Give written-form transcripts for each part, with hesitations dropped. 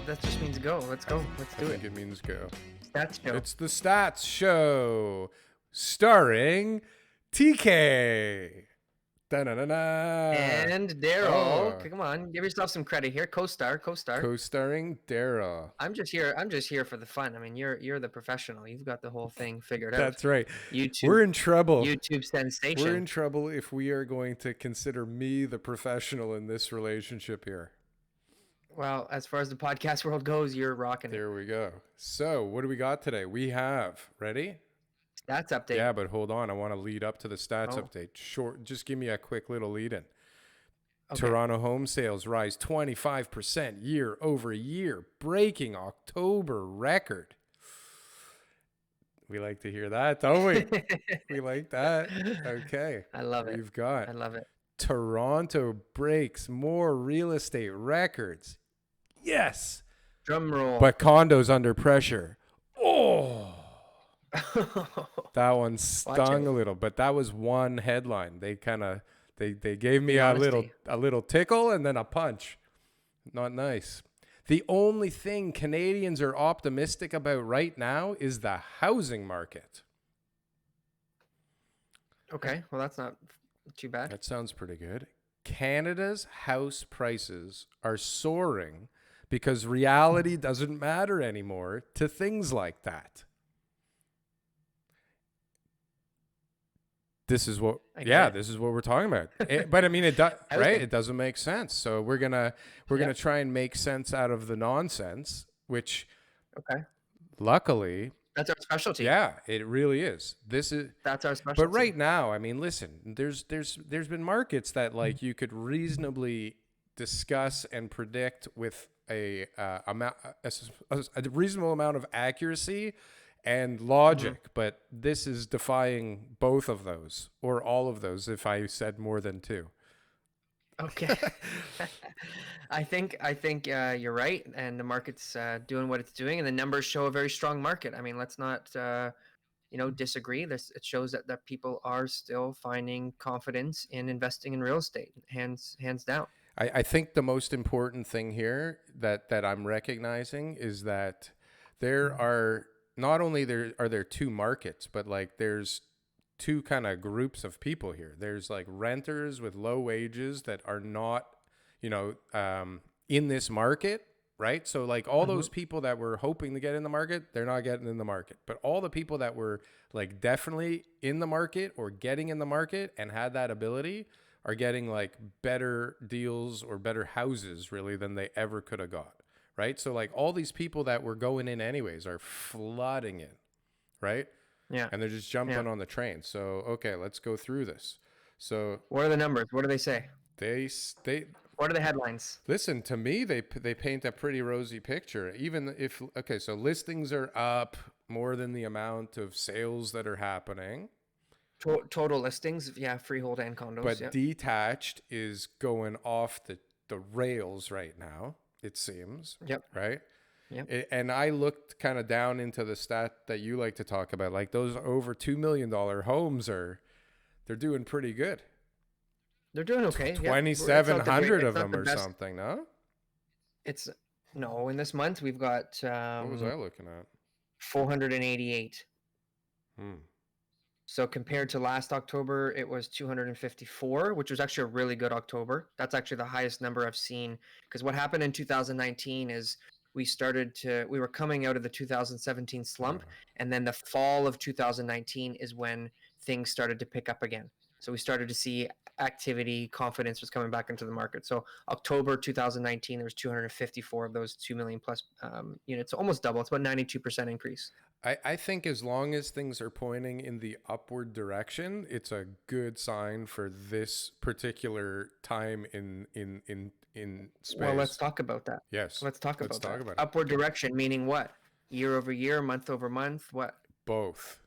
that just means go. Let's go. Let's do I it. think it means go. Stats show. It's the Stats Show, starring TK. Da-na-na-na. And Darryl, Oh. come on, give yourself some credit here. Co-star. Co-starring Darryl. I'm just here for the fun. I mean, you're the professional. You've got the whole thing figured out. That's right. YouTube. We're in trouble. YouTube sensation. We're in trouble if we are going to consider me the professional in this relationship here. Well, as far as the podcast world goes, you're rocking it. There we go. So, what do we got today? We have, ready? Stats update. Yeah, but hold on. I want to lead up to the stats update. Short, just give me a quick little lead in. Okay. Toronto home sales rise 25% year over year, breaking October record. We like to hear that, don't we? We like that. Okay. I love it. I love it. Toronto breaks more real estate records. Yes. Drum roll. But condos under pressure. Oh. That one stung a little, but that was one headline. They kind of they gave me a little tickle and then a punch. Not nice. The only thing Canadians are optimistic about right now is the housing market. Okay, well that's not too bad. That sounds pretty good. Canada's house prices are soaring because reality doesn't matter anymore to things like that. This is what we're talking about. But I mean, it does, right? It doesn't make sense. So we're gonna try and make sense out of the nonsense, which, luckily, that's our specialty. Yeah, it really is. That's our specialty. But right now, I mean, listen, there's been markets that like you could reasonably discuss and predict with a reasonable amount of accuracy and logic, but this is defying both of those or all of those if I said more than two. Okay. I think you're right, and the market's doing what it's doing, and the numbers show a very strong market. I mean, let's not disagree. It shows that people are still finding confidence in investing in real estate, hands down. I think the most important thing here that I'm recognizing is that there are not only are there two markets, but like there's two kind of groups of people here. There's like renters with low wages that are not, in this market, right? So like all those people that were hoping to get in the market, they're not getting in the market. But all the people that were like definitely in the market or getting in the market and had that ability are getting like better deals or better houses really than they ever could have got. Right. So like all these people that were going in anyways are flooding in. Right. Yeah. And they're just jumping on the train. So, okay, let's go through this. So what are the numbers? What do they say? What are the headlines? Listen, to me, they paint a pretty rosy picture. Even if, so listings are up more than the amount of sales that are happening. Total listings. Yeah. Freehold and condos. But detached is going off the rails right now. It seems. Yep. Right? Yep. And I looked kind of down into the stat that you like to talk about. Like those over $2 million homes they're doing pretty good. They're doing okay. 2,700 of them or something, no? No, in this month we've got... what was I looking at? 488. So compared to last October, it was 254, which was actually a really good October. That's actually the highest number I've seen. Because what happened in 2019 is we were coming out of the 2017 slump, and then the fall of 2019 is when things started to pick up again. So we started to see activity, confidence was coming back into the market. So October 2019, there was 254 of those 2 million plus units, almost double. It's about 92% increase. I think as long as things are pointing in the upward direction, it's a good sign for this particular time in space. Well, let's talk about that. Yes. Let's talk about that. It. Upward direction, meaning what? Year over year, month over month, what? Both.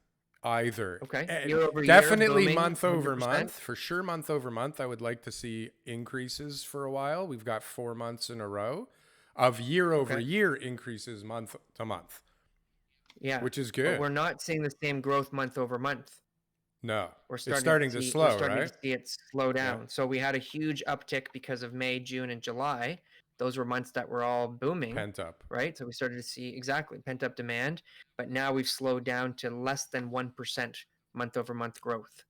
Either. Okay. Year over definitely year, month over 100%. month. For sure, month over month. I would like to see increases for a while. We've got 4 months in a row of year over year increases month to month. Yeah. Which is good. But we're not seeing the same growth month over month. No. We're starting to slow, we're starting right? to see it slow down. Yeah. So we had a huge uptick because of May, June, and July. those were months that were all booming, Pent up. right? So we started to see exactly pent up demand, but now we've slowed down to less than 1% month over month growth,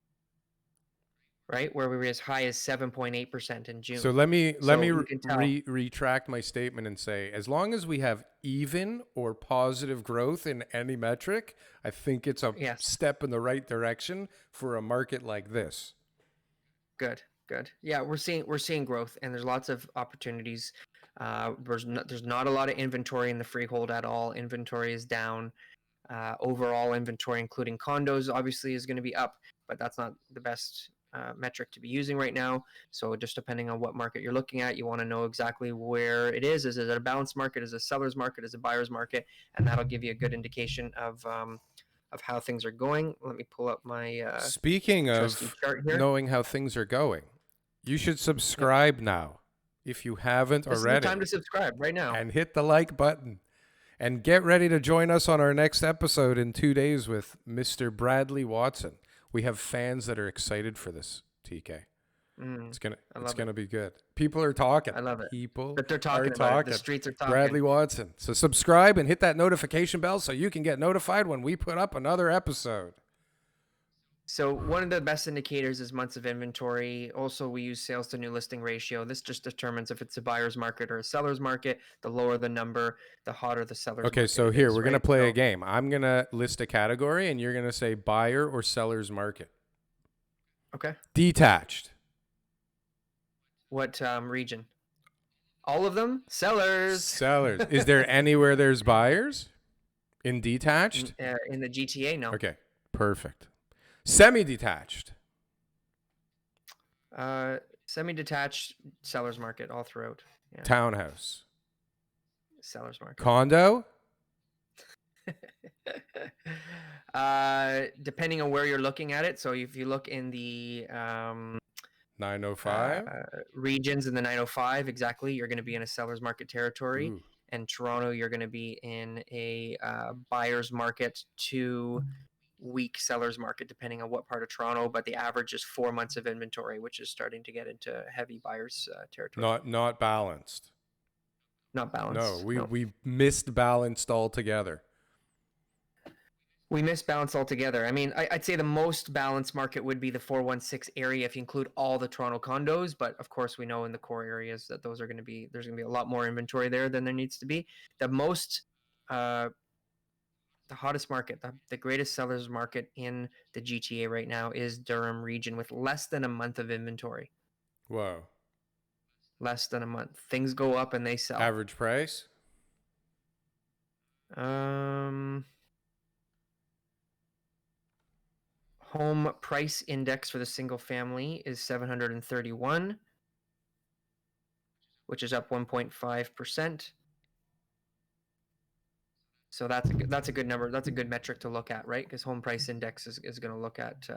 right? Where we were as high as 7.8% in So June. let me So you can tell. retract my statement and say, as long as we have even or positive growth in any metric, I think it's a Yes. step in the right direction for a market like this. Good, good. Yeah, we're seeing growth, and there's lots of opportunities. There's not a lot of inventory in the freehold at all. Inventory is down. Overall inventory, including condos, obviously is going to be up, but that's not the best metric to be using right now. So just depending on what market you're looking at, you want to know exactly where it is. Is it a balanced market? Is it a seller's market? Is it a buyer's market? And that'll give you a good indication of how things are going. Let me pull up my Speaking trusty of chart here. knowing how things are going, you should Yep. subscribe now if you haven't This is the time already, to subscribe right now. and hit the like button. And get ready to join us on our next episode in 2 days with Mr. Bradley Watson. We have fans that are excited for this, TK. Mm, I It's love it. gonna be good. People are talking. I love it. People But they're are talking about it. The talking. streets are talking. Bradley Watson. So subscribe and hit that notification bell so you can get notified when we put up another episode. So one of the best indicators is months of inventory. Also, we use sales to new listing ratio. This just determines if it's a buyer's market or a seller's market. The lower the number, the hotter the seller's Okay, market so it here is, we're gonna right? play a So, game. I'm gonna list a category and you're gonna say buyer or seller's market. okay. Detached. What region? All of them? Sellers. Sellers. Is there anywhere there's buyers in detached? In the GTA, no. Okay, perfect. Semi-detached. Semi-detached, seller's market all throughout. Yeah, Townhouse. seller's market. Condo. Depending on where you're looking at it. So if you look in the 905. regions in the 905, exactly, you're going to be in a seller's market territory. Ooh. And Toronto, you're going to be in a buyer's market to weak seller's market, depending on what part of Toronto. But the average is 4 months of inventory, which is starting to get into heavy buyer's territory. Not balanced. Not No, balanced. we No. we missed balanced altogether. We miss balance altogether. I mean, I'd say the most balanced market would be the 416 area if you include all the Toronto condos. But of course, we know in the core areas that those are going to be, there's going to be a lot more inventory there than there needs to be. The most, uh, the hottest market, the greatest sellers market in the GTA right now is Durham region with less than a month of inventory. Whoa. Less than a month. Things go up and they sell. Average price. Home price index for the single family is 731, which is up 1.5%. So that's a good number. That's a good metric to look at, right? Because home price index is going to look at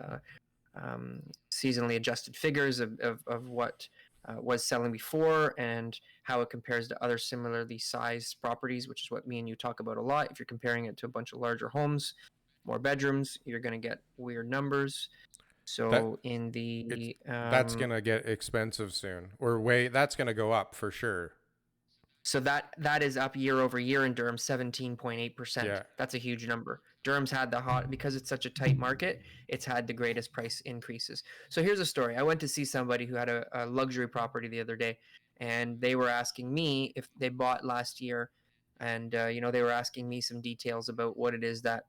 seasonally adjusted figures of what was selling before and how it compares to other similarly sized properties, which is what me and you talk about a lot. If you're comparing it to a bunch of larger homes, more bedrooms, you're going to get weird numbers. That So in the that's gonna get expensive soon, or that's gonna go up for sure. so that is up year over year in Durham, 17.8%. Yeah. That's a huge number. Durham's had the hot because it's such a tight market. It's had the greatest price increases. So here's a story. I went to see somebody who had a luxury property the other day, and they were asking me if they bought last year, and they were asking me some details about what it is that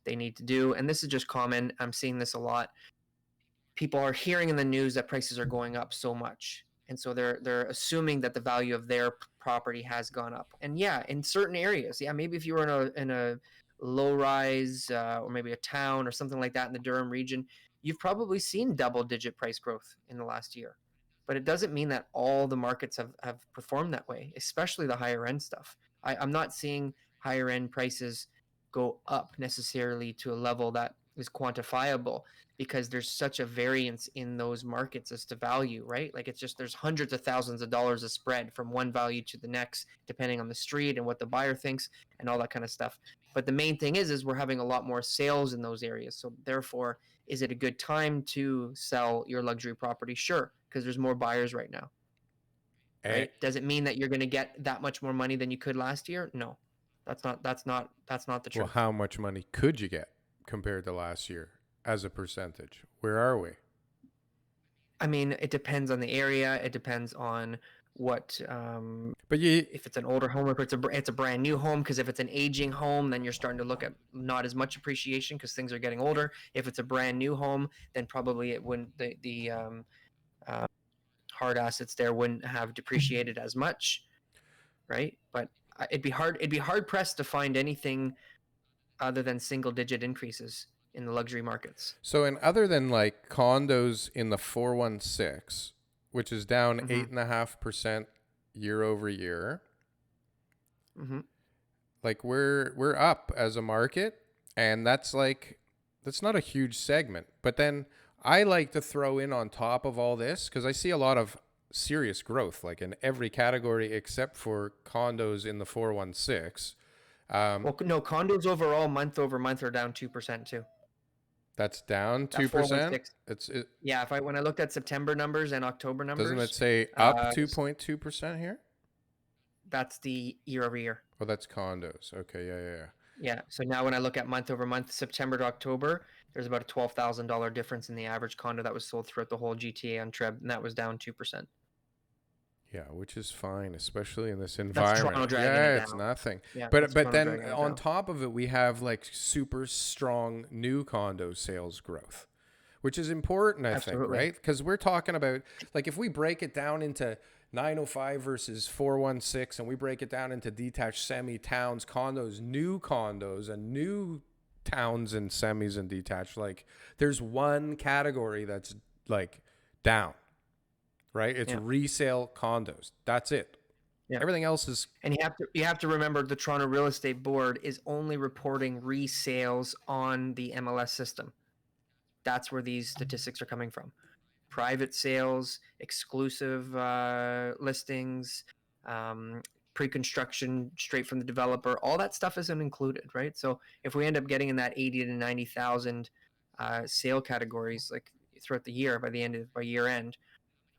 they need to do. And this is just common. I'm seeing this a lot. People are hearing in the news that prices are going up so much, and so they're assuming that the value of their property has gone up. And yeah, in certain areas, yeah, maybe if you were in a low rise or maybe a town or something like that in the Durham region, you've probably seen double digit price growth in the last year. But it doesn't mean that all the markets have performed that way, especially the higher end stuff. I'm not seeing higher end prices go up necessarily to a level that is quantifiable because there's such a variance in those markets as to value, right? Like it's just there's hundreds of thousands of dollars of spread from one value to the next, depending on the street and what the buyer thinks and all that kind of stuff. But the main thing is we're having a lot more sales in those areas. So therefore, is it a good time to sell your luxury property? Sure, because there's more buyers right now. Eh, right? Does it mean that you're going to get that much more money than you could last year? No, that's not the well, truth. how much money could you get compared to last year as a percentage? Where are we? I mean, it depends on the area. It depends on what But you, if it's an older home or if it's a brand new home. Because if it's an aging home, then you're starting to look at not as much appreciation because things are getting older. If it's a brand new home, then probably it wouldn't the uh, hard assets there wouldn't have depreciated as much, right? But it'd be hard pressed to find anything other than single digit increases in the luxury markets. so in other than like condos in the 416, which is down Mm-hmm. 8.5% year over year, Mm-hmm. like we're up as a market, and that's not a huge segment. But then I like to throw in on top of all this because I see a lot of serious growth, like in every category except for condos in the 416. Well, no, condos overall month over month are down 2% too. That's down That 2%. 416. It Yeah, if I when I looked at September numbers and October doesn't it numbers, say up 2.2% here? that's the year over year. Oh, that's condos. Okay, yeah. Yeah. So now when I look at month over month, September to October, there's about a $12,000 difference in the average condo that was sold throughout the whole GTA on TRREB, and that was down 2%. Yeah, which is fine, especially in this That's environment. Toronto dragging it Yeah, it's down. nothing. Yeah, But that's but Toronto then dragging it on down. top of it, we have like super strong new condo sales growth, which is important, I think, Absolutely. right? Because we're talking about like if we break it down into 905 versus 416, and we break it down into detached semi towns, condos, and new towns and semis and detached. Like there's one category that's like down, right? It's Yeah. resale condos. That's it. Yeah. Everything else is And you have to remember the Toronto Real Estate Board is only reporting resales on the MLS system. That's where these statistics are coming from. Private sales, exclusive listings, pre-construction straight from the developer, all that stuff isn't included, right? So if we end up getting in that 80 to 90,000 sale categories like throughout the year by year end,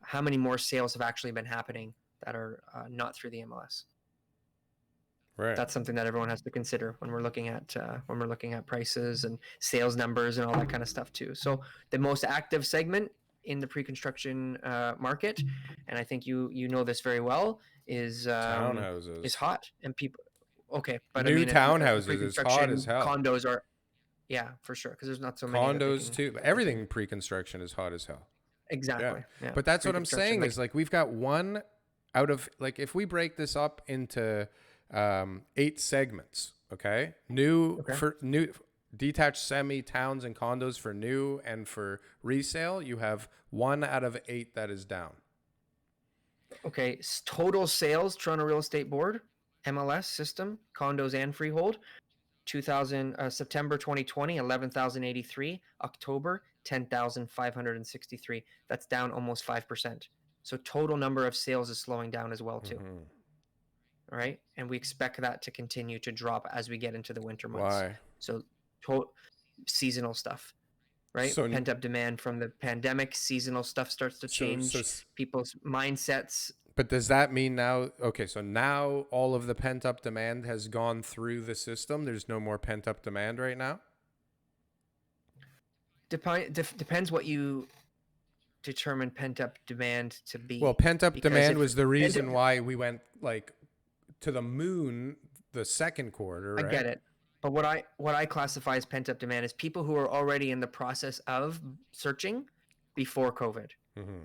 how many more sales have actually been happening that are not through the MLS? right. That's something that everyone has to consider when we're looking at prices and sales numbers and all that kind of stuff too. So the most active segment in the pre-construction market, and I think you know this very well, is Townhouses. hot and people. Okay, but I New mean, townhouses is hot as pre-construction hell. condos are, yeah, for sure, because there's not so many Condos too. that they can Everything pre-construction is hot as hell. Yeah. exactly. Yeah, But that's what I'm pre-construction saying like is like we've got one out of like if we break this up into 8 segments, okay? okay. New detached semi towns and condos for new and for resale, you have 1 out of 8 that is down. Okay, total sales, Toronto Real Estate Board, MLS system, condos and freehold, 2000 September 2020, 11,083, October 10,563. That's down almost 5%. So total number of sales is slowing down as well too. Mm-hmm. All right, and we expect that to continue to drop as we get into the winter months. Why? So seasonal stuff, right? So Pent up demand from the pandemic, seasonal stuff starts to so change people's mindsets. but does that mean now, okay, so now all of the pent up demand has gone through the system? There's no more pent up demand right now? Depends what you determine pent up demand to Well, be. pent up Because demand if was the pent reason why we went like to the moon the second quarter, I right? get it. But what I classify as pent up demand is people who are already in the process of searching before COVID. Mm-hmm.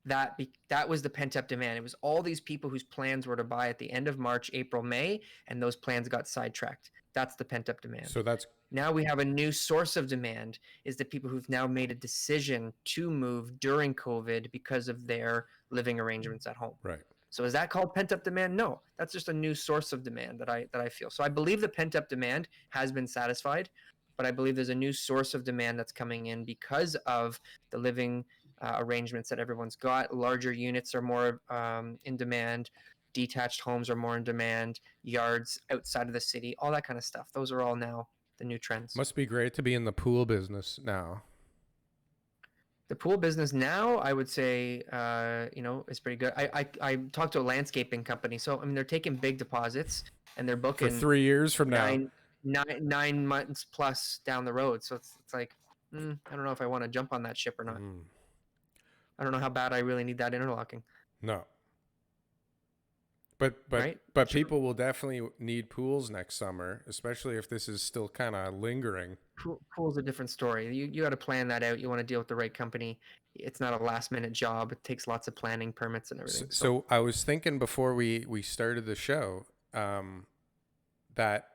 That was the pent up demand. It was all these people whose plans were to buy at the end of March, April, May, and those plans got sidetracked. That's the pent up demand. So that's Now we have a new source of demand is the people who've now made a decision to move during COVID because of their living arrangements at home. right. So is that called pent up demand? No, that's just a new source of demand that I feel. So I believe the pent up demand has been satisfied, but I believe there's a new source of demand that's coming in because of the living arrangements that everyone's got. Larger units are more in demand. Detached homes are more in demand. Yards outside of the city, all that kind of stuff. Those are all now the new trends. Must be great to be in the pool business now. The pool business now, I would say, is pretty good. I talked to a landscaping company, so I mean they're taking big deposits and they're For booking 3 years from now. nine months plus down the road. So it's like, I don't know if I want to jump on that ship or not. I don't know how bad I really need that interlocking. No. But but Right? but people will definitely need pools next summer, especially if this is still kind of lingering. Pool's a different story. You got to plan that out. You want to deal with the right company. It's not a last minute job. It takes lots of planning, permits, and So, everything. So so I was thinking before we started the show, that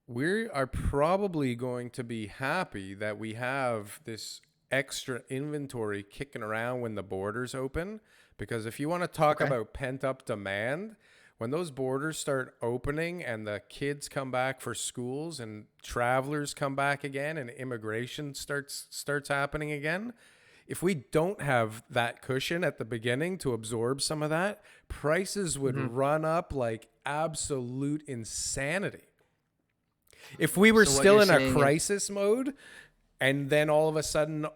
we are probably going to be happy that we have this extra inventory kicking around when the borders open. Because if you want to talk okay. about pent up demand, when those borders start opening and the kids come back for schools and travelers come back again and immigration starts happening again, if we don't have that cushion at the beginning to absorb some of that, prices would Mm-hmm. run up like absolute insanity. If we were So what still you're in a saying is, crisis mode and then all of a sudden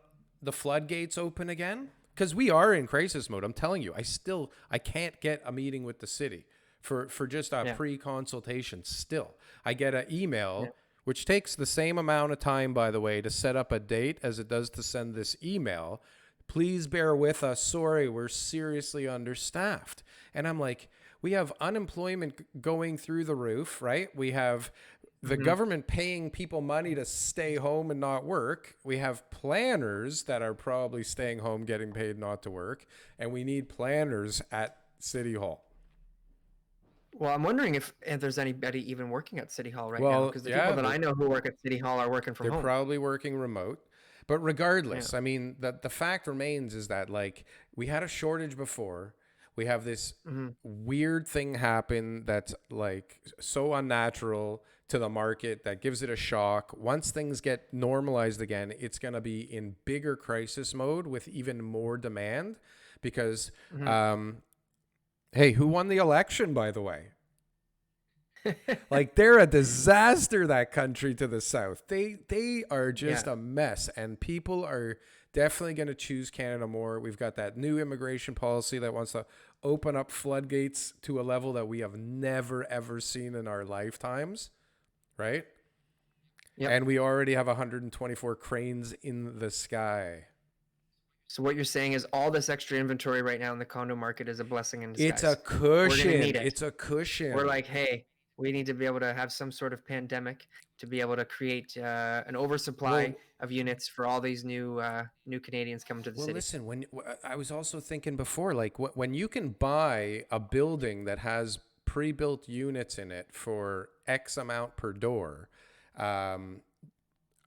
the floodgates open again, because we are in crisis mode. I'm telling you, I can't get a meeting with the city for just a yeah, pre-consultation. Still, I get an yeah. email, which takes the same amount of time, by the way, to set up a date as it does to send this email. Please bear with us. Sorry, we're seriously understaffed. And I'm like, we have unemployment going through the roof, right? We have the Mm-hmm. government paying people money to stay home and not work. We have planners that are probably staying home getting paid not to work. And we need planners at City Hall. Well, I'm wondering if there's anybody even working at City Hall right now, Well, because the people yeah, that I know who work at City Hall are working from they're home. probably working remote. But Yeah. regardless, I mean, the fact remains is that, like, we had a shortage before. We have this Mm-hmm. weird thing happen that's like so unnatural to the market that gives it a shock. Once things get normalized again, it's going to be in bigger crisis mode with even more demand because, Mm-hmm. um, hey, who won the election, by the way? Like, they're a disaster, that country to the south. They are just Yeah. a mess, and people are definitely going to choose Canada more. We've got that new immigration policy that wants to open up floodgates to a level that we have never ever seen in our lifetimes, right? Yep. And we already have 124 cranes in the sky. So what you're saying is all this extra inventory right now in the condo market is a blessing in It's a disguise. We're gonna cushion. need it. It's a We're cushion. like, hey, we need to be able to have some sort of pandemic to be able to create an oversupply Well, of units for all these new Canadians coming to the Well, city. listen, when I was also thinking before, like when you can buy a building that has pre-built units in it for X amount per door, um,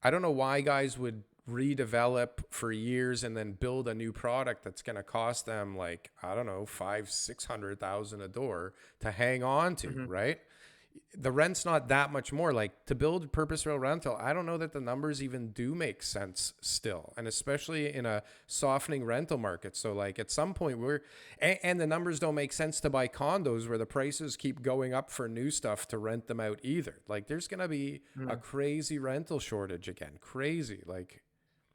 I don't know why guys would redevelop for years and then build a new product that's going to cost them like, I don't know, 500,000-600,000 a door to hang on to, Mm-hmm. right? The rent's not that much more. Like, to build purpose-built rental, I don't know that the numbers even do make sense still, and especially in a softening rental market. So like at some point and the numbers don't make sense to buy condos where the prices keep going up for new stuff to rent them out either. Like, there's gonna be a Mm-hmm. crazy rental shortage again. Crazy. Like,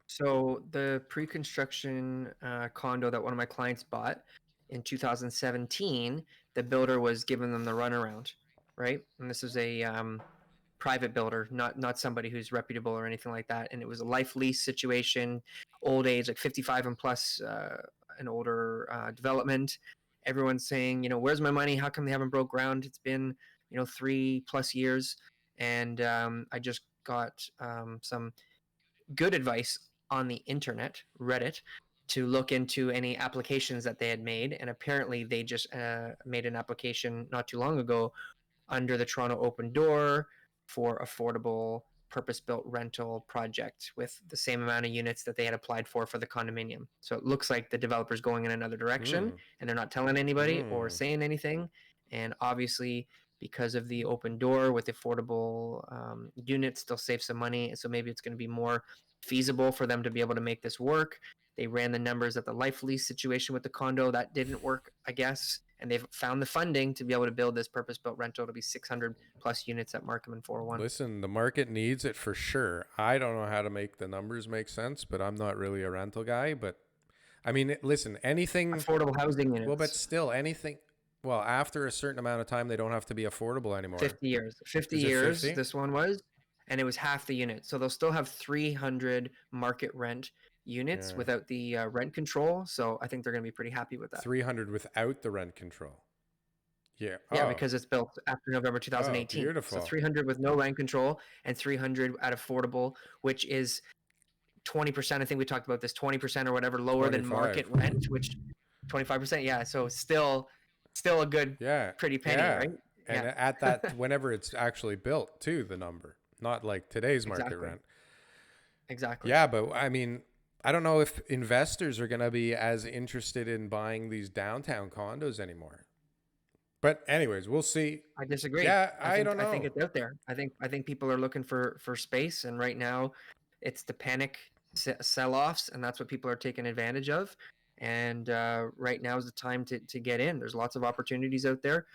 So the pre-construction condo that one of my clients bought in 2017, the builder was giving them the runaround, right? And this is a private builder, not somebody who's reputable or anything like that. And it was a life lease situation, old age, like 55 and plus, an older development. Everyone's saying, where's my money? How come they haven't broke ground? It's been 3+ years, and I just got some good advice on the internet, Reddit, to look into any applications that they had made. And apparently, they just made an application not too long ago under the Toronto Open Door for affordable purpose-built rental project with the same amount of units that they had applied for the condominium. So it looks like the developer's going in another direction hmm, and they're not telling anybody or hmm. saying anything. And obviously because of the open door with affordable units. They'll save some money, so maybe it's going to be more feasible for them to be able to make this work. They ran the numbers at the life lease situation with the condo. That didn't work, I guess. And they've found the funding to be able to build this purpose-built rental. It'll be 600 plus units at Markham and 401. Listen, the market needs it for sure. I don't know how to make the numbers make sense, but I'm not really a rental guy. But I mean, listen, anything, Affordable housing well, but units. still anything, well, after a certain amount of time, they don't have to be affordable anymore. 50 years. 50 Is it years, 50? this one was, and it was half the unit. So they'll still have 300 market rent units Yeah. without the rent control. So I think they're going to be pretty happy with that. 300 without the rent control. Yeah. Yeah, Oh, because it's built after November oh, 2018. So beautiful. 300 with no rent control and 300 at affordable, which is 20%. I think we talked about this, 20% or whatever lower than 25. market rent, which 25%. Yeah. So still a good, Yeah. pretty penny, Yeah. right? And Yeah, at that, whenever it's actually built to the number, not like today's market exactly. rent. Exactly. Yeah, but I mean, I don't know if investors are going to be as interested in buying these downtown condos anymore. But anyways, we'll see. I disagree. Yeah, I don't I think know. it's out there. I think people are looking for space, and right now, it's the panic sell-offs, and that's what people are taking advantage of. And right now is the time to get in. There's lots of opportunities out there.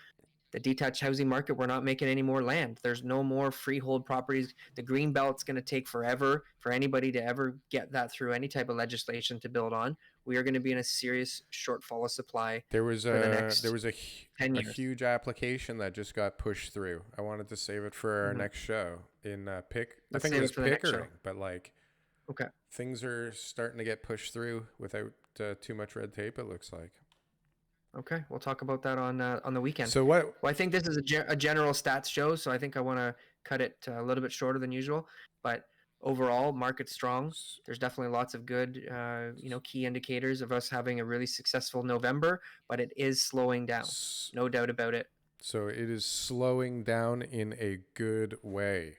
The detached housing market, we're not making any more land. There's no more freehold properties. The green belt's going to take forever for anybody to ever get that through any type of legislation to build on. We are going to be in a serious shortfall of supply for the There next was 10 a years. huge application that just got pushed through. I wanted to save it for our Mhm. next show in I Let's think it save was it for the next show. Pickering, but like Okay. things are starting to get pushed through without too much red tape, it looks like. Okay, we'll talk about that on the weekend. So what Well, I think this is a general stats show, so I think I want to cut it a little bit shorter than usual. But overall, market's strong. There's definitely lots of good, key indicators of us having a really successful November, but it is slowing down, no doubt about it. So it is slowing down in a good way.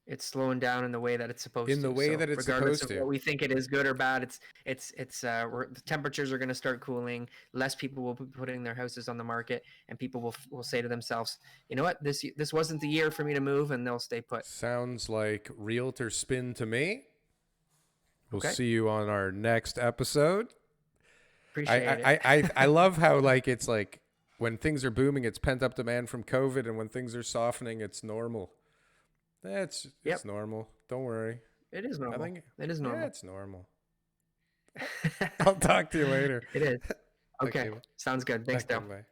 It's slowing down in the way that it's supposed In the to. way So that it's regardless supposed of to. what we think it is good or bad, the temperatures are going to start cooling. Less people will be putting their houses on the market, and people will say to themselves, you know what, this wasn't the year for me to move, and they'll stay put. Sounds like realtor spin to me. We'll Okay, see you on our next episode. appreciate it. I love how like it's like when things are booming, it's pent up demand from COVID, and when things are softening, it's normal. It's Yep, normal. Don't worry. it is I normal. think It is yeah, normal. it's normal. I'll talk to you later. It is. Okay. Okay, sounds good. Thanks, Okay. Dale. Bye.